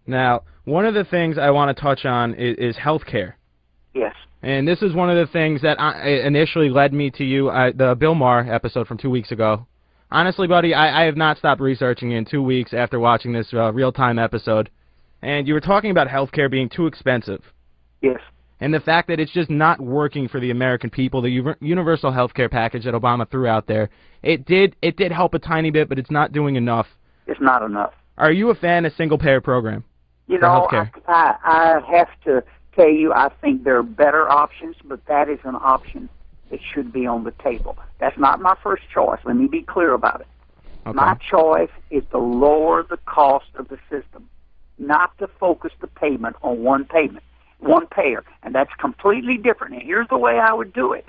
Now, one of the things I want to touch on is health care. Yes. And this is one of the things that initially led me to you, the Bill Maher episode from 2 weeks ago. Honestly, buddy, I have not stopped researching in 2 weeks after watching this real-time episode. And you were talking about health care being too expensive. Yes. And the fact that it's just not working for the American people, the universal health care package that Obama threw out there, it did help a tiny bit, but it's not doing enough. It's not enough. Are you a fan of single-payer program for health care? I have to tell you, I think there are better options, but that is an option that should be on the table. That's not my first choice. Let me be clear about it. Okay. My choice is to lower the cost of the system, not to focus the payment on one payer, and that's completely different. And here's the way I would do it.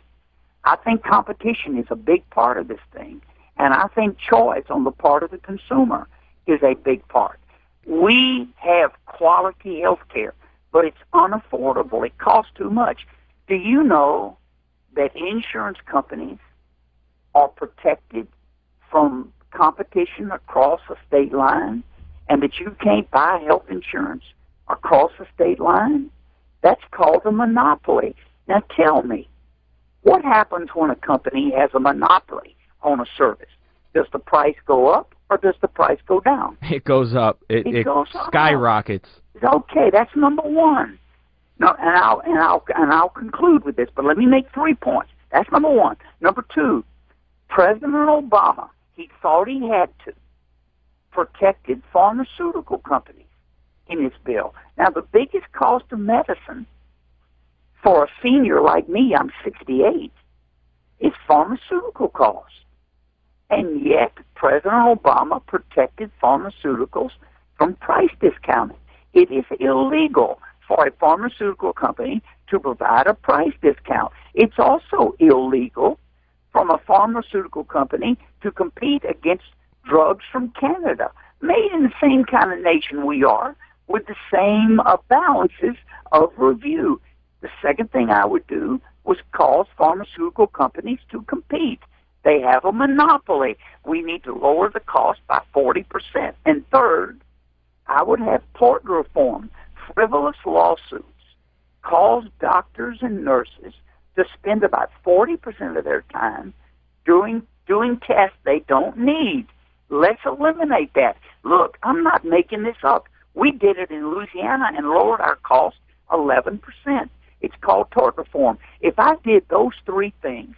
I think competition is a big part of this thing, and I think choice on the part of the consumer is a big part. We have quality health care, but it's unaffordable. It costs too much. Do you know that insurance companies are protected from competition across a state line, and that you can't buy health insurance across a state line? That's called a monopoly. Now tell me, what happens when a company has a monopoly on a service? Does the price go up or does the price go down? It goes up. It goes skyrockets. Up. Okay, that's number one. No, and I'll conclude with this, but let me make 3 points. That's number one. Number two, President Obama, he thought he had to, protected pharmaceutical companies in his bill. Now, the biggest cost of medicine for a senior like me, I'm 68, is pharmaceutical costs. And yet, President Obama protected pharmaceuticals from price discounting. It is illegal for a pharmaceutical company to provide a price discount. It's also illegal from a pharmaceutical company to compete against drugs from Canada, made in the same kind of nation we are, with the same balances of review. The second thing I would do was cause pharmaceutical companies to compete. They have a monopoly. We need to lower the cost by 40%. And third, I would have tort reform. Frivolous lawsuits cause doctors and nurses to spend about 40% of their time doing tests they don't need. Let's eliminate that. Look, I'm not making this up. We did it in Louisiana and lowered our cost 11%. It's called tort reform. If I did those 3 things,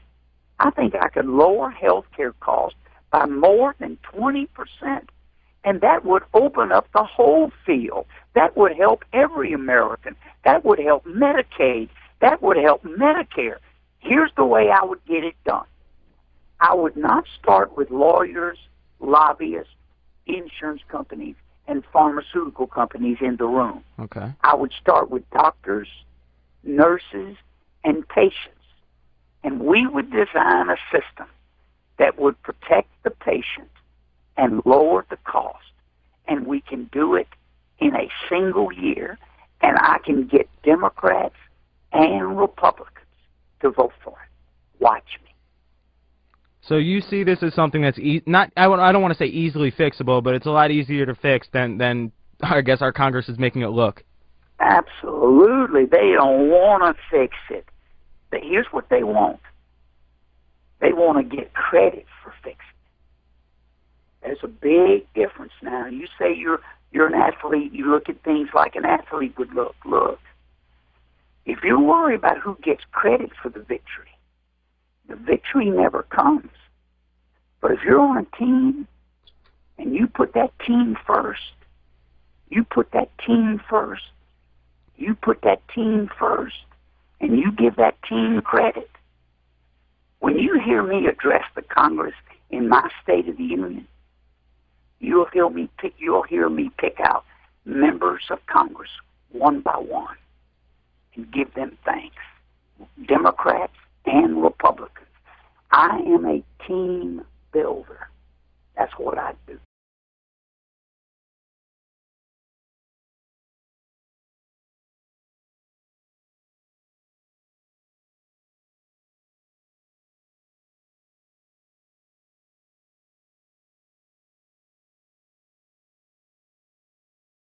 I think I could lower health care costs by more than 20%. And that would open up the whole field. That would help every American. That would help Medicaid. That would help Medicare. Here's the way I would get it done. I would not start with lawyers, lobbyists, insurance companies, and pharmaceutical companies in the room. Okay. I would start with doctors, nurses, and patients. And we would design a system that would protect the patient and lower the cost. And we can do it in a single year, and I can get Democrats and Republicans to vote for it. Watch me. So you see this as something that's I don't want to say easily fixable, but it's a lot easier to fix than I guess our Congress is making it look. Absolutely. They don't want to fix it. But here's what they want. They want to get credit for fixing it. There's a big difference now. You say you're an athlete, you look at things like an athlete would look. Look, if you worry about who gets credit for the victory never comes. But if you're on a team and you put that team first, and you give that team credit, when you hear me address the Congress in my State of the Union, you'll hear me pick out members of Congress one by one and give them thanks, Democrats and Republicans. I am a team builder. That's what I do.